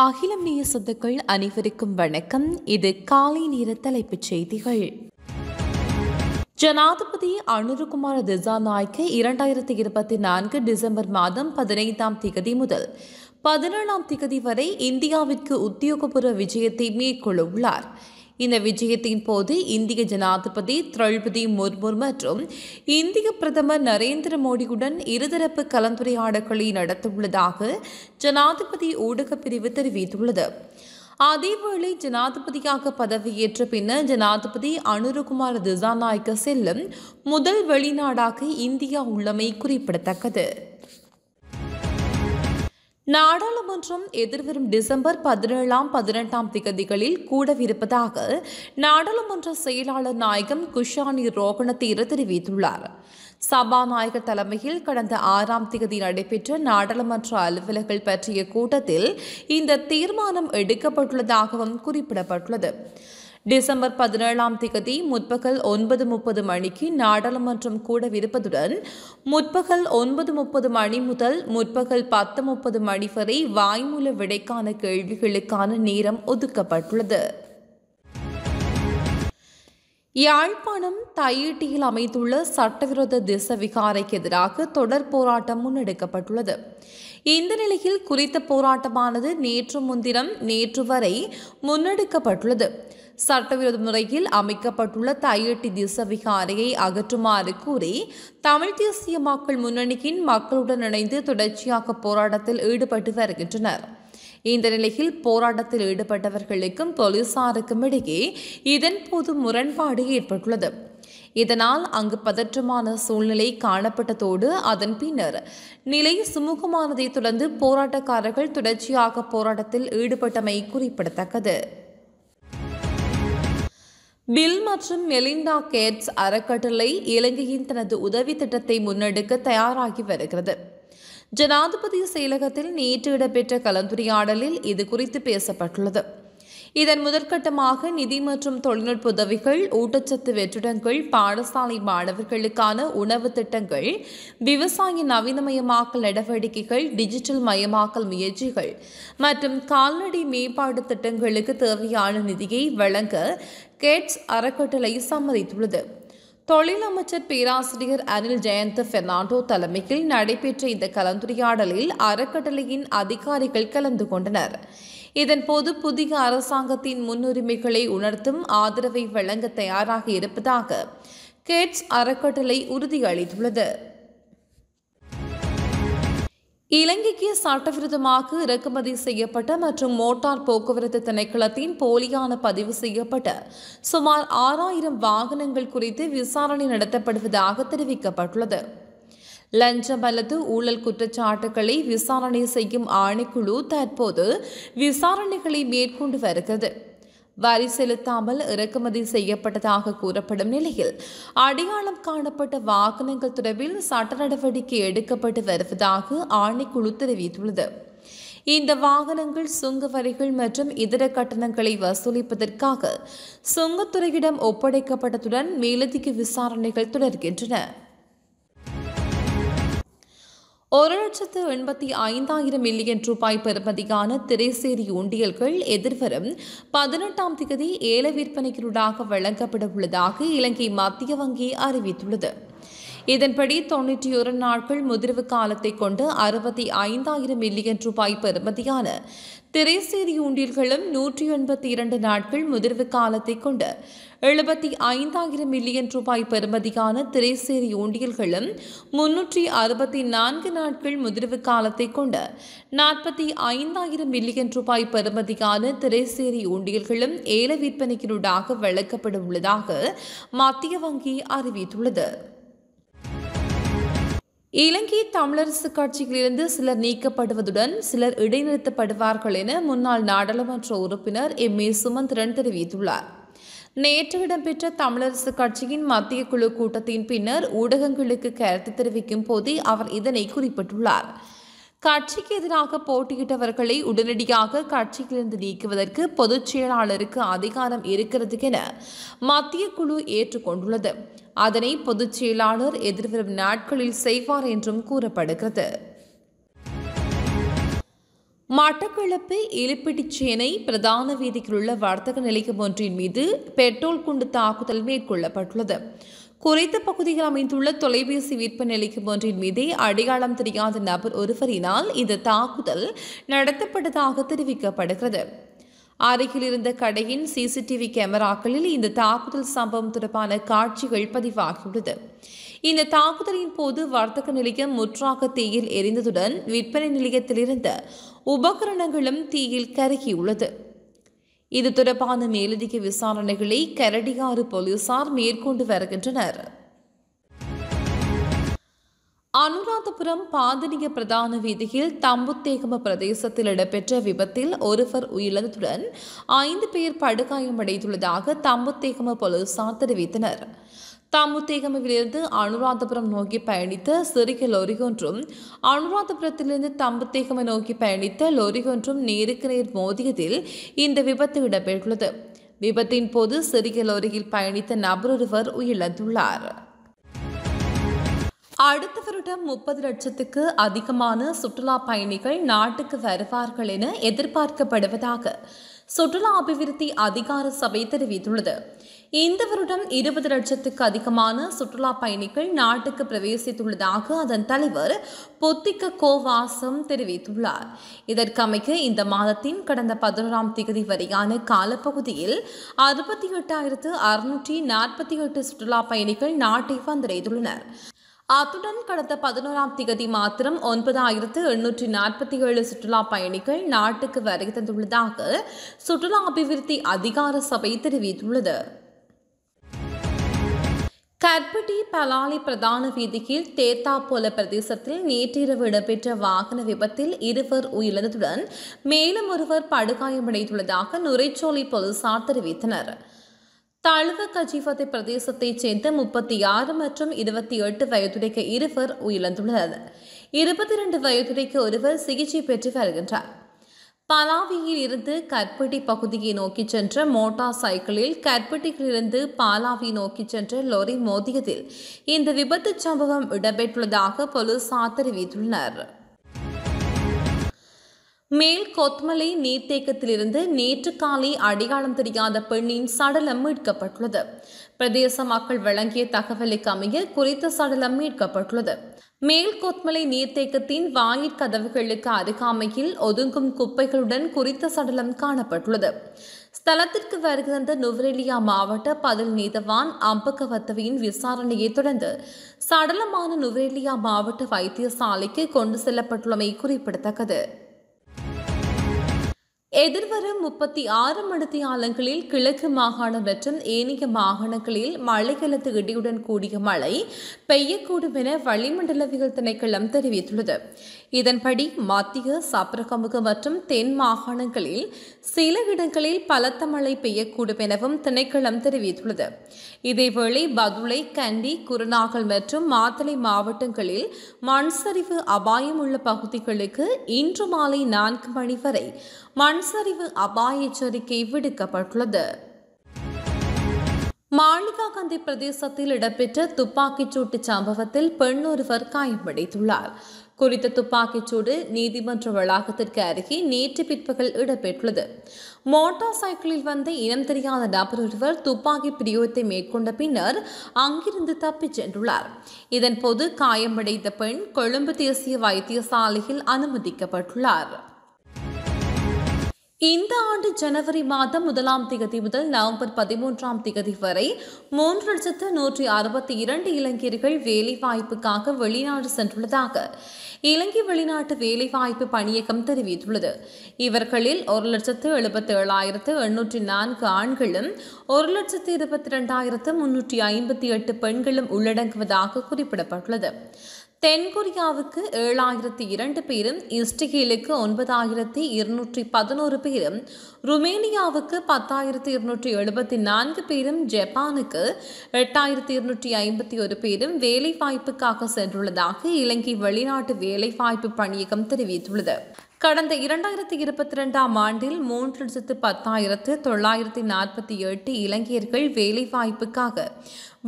அகிலம் நேய சொந்தங்கள் அனைவருக்கும் வணக்கம். இது காலை நேர தலைப்புச் செய்திகள். ஜனாதிபதி அனுரகுமார திசாநாயக்க 2024 டிசம்பர் மாதம் 15ஆம் திகதி முதல் 17ஆம் திகதி வரை இந்தியாவிற்கு உத்தியோகபூர்வ விஜயத்தை மேற்கொள்ள உள்ளார். இந்த விஜயத்தின் போது இந்திய ஜனாதிபதி திரௌபதி முர்மு மற்றும் இந்திய பிரதமர் நரேந்திர மோடியுடன் இருதரப்பு கலந்துரையாடல்களை நடத்தவுள்ளதாக ஜனாதிபதி ஊடகப் பிரிவு தெரிவித்துள்ளது. அதேவேளை ஜனாதிபதியாக பதவியேற்ற பின்னர் ஜனாதிபதி அனுரகுமார திசாநாயக்க செல்லும் முதல் வெளிநாடாக இந்தியா உள்ளமை குறிப்பிடத்தக்கது. நாடாளுமன்றம் எதிர்வரும் டிசம்பர் 17ஆம் 18ஆம் திகதிகளில் கூடவிருப்பதாக நாடாளுமன்ற செயலாளர் நாயகம் குஷானி ரோகணதீர தெரிவித்துள்ளார். சபாநாயகர் தலைமையில் கடந்த 6ஆம் திகதி நடைபெற்ற நாடாளுமன்ற அலுவலர்கள் பற்றிய கூட்டத்தில் இந்த தீர்மானம் எடுக்கப்பட்டுள்ளதாகவும் குறிப்பிடப்பட்டுள்ளது. டிசம்பர் 17ஆம் திகதி முற்பகல் 9:30 மணிக்கு நாடாளுமன்றம் கூடவிருப்பதுடன் முற்பகல் 9:30 மணி முதல் முற்பகல் 10:30 மணி வரை வாய்மூல விடைக்கான கேள்விகளுக்கான நேரம் ஒதுக்கப்பட்டுள்ளது. யாழ்ப்பாணம் தையிட்டியில் அமைந்துள்ள சட்டவிரோத திசவிகாரைக்கு எதிராக தொடர் போராட்டம் முன்னெடுக்கப்பட்டுள்ளது. இந்த நிலையில் குறித்த போராட்டமானது நேற்று வரை முன்னெடுக்கப்பட்டுள்ளது. சட்டவிரோத முறையில் அமைக்கப்பட்டுள்ள தையிட்டி திசவிகாரையை அகற்றுமாறு கூறி தமிழ் தேசிய மக்கள் முன்னணியின் மக்களுடன் இணைந்து தொடர்ச்சியாக போராட்டத்தில் ஈடுபட்டு வருகின்றனர். இந்த நிலையில் போராட்டத்தில் ஈடுபட்டவர்களுக்கும் போலீசாருக்கும் இடையே இதன்போது முரண்பாடு ஏற்பட்டுள்ளது. இதனால் அங்கு பதற்றமான சூழ்நிலை காணப்பட்டதோடு அதன் பின்னர் நிலை சுமூகமானதை தொடர்ந்து போராட்டக்காரர்கள் தொடர்ச்சியாக போராட்டத்தில் ஈடுபட்டமை குறிப்பிடத்தக்கது. பில் மற்றும் மெலிண்டா கேட்ஸ் அறக்கட்டளை இலங்கையின் தனது உதவி திட்டத்தை முன்னெடுக்க தயாராகி வருகிறது. ஜனாதிபதி செயலகத்தில் நேற்று இடம்பெற்ற கலந்துரையாடலில் இது குறித்து பேசப்பட்டுள்ளது. இதன் முதற்கட்டமாக நிதி மற்றும் தொழில்நுட்ப உதவிகள், ஊட்டச்சத்து வெற்றிடங்கள், பாடசாலை மாணவர்களுக்கான உணவு திட்டங்கள், விவசாய நவீனமயமாக்கல் நடவடிக்கைகள், டிஜிட்டல் மயமாக்கல் முயற்சிகள் மற்றும் கால்நடை மேம்பாடு திட்டங்களுக்கு தேவையான நிதியை வழங்க கேட்ஸ் அறக்கட்டளை சம்மதித்துள்ளது. தொழில் அமைச்சர் பேராசிரியர் அனில் ஜெயந்த பெர்னாண்டோ தலைமையில் நடைபெற்ற இந்த கலந்துரையாடலில் அறக்கட்டளையின் அதிகாரிகள் கலந்து கொண்டனர். இதன்போது புதிய அரசாங்கத்தின் முன்னுரிமைகளை உணர்த்தும் ஆதரவை வழங்க தயாராக இருப்பதாக கேட்ஸ் அறக்கட்டளை உறுதியளித்துள்ளது. இலங்கைக்கு சட்டவிரோதமாக இறக்குமதி செய்யப்பட்ட மற்றும் மோட்டார் போக்குவரத்து திணைக்களத்தின் போலியான பதிவு செய்யப்பட்ட சுமார் 6000 வாகனங்கள் குறித்து விசாரணை நடத்தப்படுவதாக தெரிவிக்கப்பட்டுள்ளது. லஞ்சம் அல்லது ஊழல் குற்றச்சாட்டுகளை விசாரணை செய்யும் ஆணைக்குழு தற்போது விசாரணைகளை மேற்கொண்டு வருகிறது. வரி செலுத்தாமல் இறக்குமதி செய்யப்பட்டதாக கூறப்படும் நிலையில் அடையாளம் காணப்பட்ட வாகனங்கள் தொடர்பில் சட்ட நடவடிக்கை எடுக்கப்பட்டு வருவதாக ஆணைக்குழு தெரிவித்துள்ளது. இந்த வாகனங்கள் சுங்க வரிகள் மற்றும் இதர கட்டணங்களை வசூலிப்பதற்காக சுங்கத்துறையிடம் ஒப்படைக்கப்பட்டதுடன் மேலதிக விசாரணைகள் தொடர்கின்றன. 1,85,000 மில்லியன் ரூபாய் பெறுமதியான திரைசேரி உண்டியல்கள் எதிர்வரும் 18ஆம் திகதி ஏல விற்பனைக்குள்ளாக வழங்கப்பட உள்ளதாக இலங்கை மத்திய வங்கி அறிவித்துள்ளது. இதன்படி 91 நாட்கள் முதிர்வு காலத்தை கொண்டு 65,000 மில்லியன் ரூபாய் பெறுமதியான திரைசேரி உண்டியல்களும் 182 நாட்கள் முதிர்வு காலத்தை கொண்டு 75,000 மில்லியன் ரூபாய் பெறுமதியான திரைசேரி உண்டியல்களும் 364 நாட்கள் முதிர்வு காலத்தை கொண்ட 45,000 மில்லியன் ரூபாய் பெறுமதியான திரைசேரி உண்டியல்களும் ஏல விற்பனைக்குள்ளாக வழங்கப்பட உள்ளதாக மத்திய வங்கி அறிவித்துள்ளது. இலங்கை தமிழரசு கட்சியிலிருந்து சிலர் நீக்கப்படுவதுடன் சிலர் இடைநிறுத்தப்படுவார்கள் என முன்னாள் நாடாளுமன்ற உறுப்பினர் M.A. சுமந்திரன் தெரிவித்துள்ளார். நேற்று இடம்பெற்ற தமிழரசு கட்சியின் மத்திய குழு கூட்டத்தின் பின்னர் ஊடகங்களுக்கு கருத்து தெரிவிக்கும் போதே அவர் இதனை குறிப்பிட்டுள்ளார். கட்சிக்கு எதிராக போட்டியிட்டவர்களை உடனடியாக கட்சியிலிருந்து நீக்குவதற்கு பொதுச் செயலாளருக்கு அதிகாரம் இருக்கிறது என மத்திய குழு ஏற்றுக்கொண்டுள்ளது. அதனை பொதுச் செயலாளர் எதிர்வரும் நாட்களில் செய்வார் என்றும் கூறப்படுகிறது. மட்டக்களப்பு இலுப்பிட்டிச்சேனை பிரதான வீதியில் உள்ள வர்த்தக நிலையம் ஒன்றின் மீது பெட்ரோல் குண்டு தாக்குதல் மேற்கொள்ளப்பட்டுள்ளது. குறித்த பகுதியில் அமைந்துள்ள தொலைபேசி விற்பனை நிலையம் ஒன்றின் மீது அடையாளம் தெரியாத நபர் ஒருவரினால் இந்த தாக்குதல் நடத்தப்பட்டதாக தெரிவிக்கப்படுகிறது. அருகில் இருந்த கடையின் சிசிடிவி கேமராக்களில் இந்த தாக்குதல் சம்பவம் தொடர்பான காட்சிகள் பதிவாகியுள்ளது. இந்த தாக்குதலின் போது வர்த்தக நிலையம் முற்றாக தீயில் எரிந்ததுடன் விற்பனை நிலையத்தில் இருந்த உபகரணங்களும் தீயில் கருகியுள்ளது. இது தொடர்பான மேலதிக விசாரணைகளை கரடியாறு போலீசார் மேற்கொண்டு வருகின்றனர். அனுராதபுரம் பாதனிய பிரதான வீதியில் தம்புத்தேகம பிரதேசத்தில் இடம்பெற்ற விபத்தில் ஒருவர் உயிரிழந்ததுடன் 5 பேர் படுகாயமடைந்துள்ளதாக தம்புத்தேகம போலீசார் தெரிவித்தனர். தம்புத்தேகமவிலிருந்து அனுராதபுரம் நோக்கி பயணித்த சிறிய லொரி ஒன்றும் அனுராதபுரத்திலிருந்து தம்புத்தேகம நோக்கி பயணித்த லொரி ஒன்றும் நேருக்கு நேர் மோதியதில் இந்த விபத்து இடம்பெற்றுள்ளது. விபத்தின் போது சிறிய லொரியில் பயணித்த நபர் ஒருவர் உயிரிழந்துள்ளார். அடுத்த வருடம் 30 லட்சத்துக்கு அதிகமான சுற்றுலா பயணிகள் நாட்டுக்கு வருவார்கள் என எதிர்பார்க்கப்படுவதாக சுற்றுலா அபிவிருத்தி அதிகார சபை தெரிவித்துள்ளது. இந்த வருடம் 20 லட்சத்துக்கு அதிகமான சுற்றுலா பயணிகள் நாட்டுக்கு பிரவேசித்துள்ளதாக அதன் தலைவர் பொத்திக்க கோவாசம் தெரிவித்துள்ளார். இதற்கமைக்க இந்த மாதத்தின் கடந்த 11ஆம் தேதி வரையான காலப்பகுதியில் 68,648 சுற்றுலா பயணிகள் நாட்டை வந்தடைந்துள்ளனர். அத்துடன் கடந்த 11ஆம் தேதி மாத்திரம் 9,847 சுற்றுலா பயணிகள் நாட்டுக்கு வருகை தந்துள்ளதாக சுற்றுலா அபிவிருத்தி அதிகார சபை தெரிவித்துள்ளது. கற்பட்டி பலாலி பிரதான வீதியில் தேத்தாப்போல பிரதேசத்தில் நேற்றிரவு இடம்பெற்ற வாகன விபத்தில் 2 உயிரிழந்ததுடன் மேலும் ஒருவர் படுகாயமடைந்துள்ளதாக நுரைச்சோலை போலீசார் தெரிவித்தனர். தழுவ கஜிவத்தை பிரதேசத்தைச் சேர்ந்த 36 மற்றும் 28 வயதுடைய 2 உயிரிழந்துள்ளனர். 22 வயதுடைய ஒருவர் சிகிச்சை பெற்று வருகின்றார். பலாவியில் இருந்து கற்பட்டி பகுதியை நோக்கி சென்ற மோட்டார் சைக்கிளில் கற்பட்டியிலிருந்து பாலாவி நோக்கி சென்ற லொரி மோதியதில் இந்த விபத்து சம்பவம் இடம்பெற்றுள்ளதாக போலீசார் தெரிவித்துள்ளனர். மேல் கொத்மலை நீர்த்தேக்கத்திலிருந்து நேற்று காலை அடையாளம் தெரியாத பெண்ணின் சடலம் மீட்கப்பட்டுள்ளது. பிரதேச மக்கள் வழங்கிய தகவலுக்கு அமைய குறித்த சடலம் மீட்கப்பட்டுள்ளது. மேல் கொத்மலை நீர்த்தேக்கத்தின் வாயிற்கதவுகளுக்கு அருகாமையில் ஒதுங்கும் குப்பைகளுடன் குறித்த சடலம் காணப்பட்டுள்ளது. ஸ்தலத்திற்கு வருகின்ற நுவரெலியா மாவட்ட பதில் நீதவான் அம்பகவத்தவியின் விசாரணையை தொடர்ந்து சடலமான நுவரெலியா மாவட்ட வைத்தியசாலைக்கு கொண்டு செல்லப்பட்டுள்ளமை குறிப்பிடத்தக்கது. எதிர்வரும் 36 மணித்தியாலங்களில் கிழக்கு மாகாணம் மற்றும் ஏனைய மாகாணங்களில் மழைக்காலத்து இடியுடன் கூடிய மழை பெய்யக்கூடும் என வளிமண்டலவியல் திணைக்களம் தெரிவித்துள்ளது. இதன்படி மத்திய சப்ரகமுக மற்றும் தென் மாகாணங்களில் சில இடங்களில் பலத்த மழை பெய்யக்கூடும் எனவும் திணைக்களம் தெரிவித்துள்ளது. இதேவேளை பதுளை, கண்டி, குருநாகல் மற்றும் மாத்தளை மாவட்டங்களில் மண் சரிவு அபாயம் உள்ள பகுதிகளுக்கு இன்று மாலை 4 மணி வரை மண் சரிவு அபாய எச்சரிக்கை விடுக்கப்பட்டுள்ளது. மாளிகாகந்தை பிரதேசத்தில் இடம்பெற்ற துப்பாக்கிச் சூட்டு சம்பவத்தில் பெண் ஒருவர் காயமடைந்துள்ளார். குறித்த துப்பாக்கிச்சூடு நீதிமன்ற வளாகத்திற்கு அருகே நேற்று பிற்பகல் இடம்பெற்றுள்ளது. மோட்டார் சைக்கிளில் வந்த இனம் தெரியாத நபர் ஒருவர் துப்பாக்கி பிரயோகத்தை மேற்கொண்ட பின்னர் அங்கிருந்து தப்பிச் சென்றுள்ளார். இதன்போது காயமடைந்த பெண் கொழும்பு தேசிய வைத்தியசாலையில் அனுமதிக்கப்பட்டுள்ளார். இந்த ஆண்டு ஜனவரி மாதம் 1ஆம் தேதி முதல் நவம்பர் 13ஆம் தேதி வரை 3,162 இலங்கையர்கள் வேலைவாய்ப்புக்காக வெளிநாடு சென்றுள்ளதாக இலங்கை வெளிநாட்டு வேலைவாய்ப்பு பணியகம் தெரிவித்துள்ளது. இவர்களில் 1,77,804 ஆண்களும் 1,22,358 பெண்களும் உள்ளடங்குவதாக குறிப்பிடப்பட்டுள்ளது. தென்கொரியாவுக்கு 7,002 பேரும், இஸ்ரேலுக்கு 9,211 பேரும், ருமேனியாவுக்கு 10,274 பேரும், ஜப்பானுக்கு 8,251 பேரும் வேலைவாய்ப்புக்காக சென்றுள்ளதாக இலங்கை வெளிநாட்டு வேலைவாய்ப்பு பணியகம் தெரிவித்துள்ளது. கடந்த 2022ஆம் ஆண்டில் 3,10,948 இலங்கையர்கள் வேலைவாய்ப்புக்காக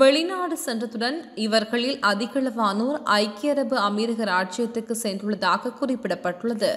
வெளிநாடு சென்றதுடன் இவர்களில் அதிகளவானோர் ஐக்கிய அரபு அமீரக ராச்சியத்துக்கு சென்றுள்ளதாக குறிப்பிடப்பட்டுள்ளது.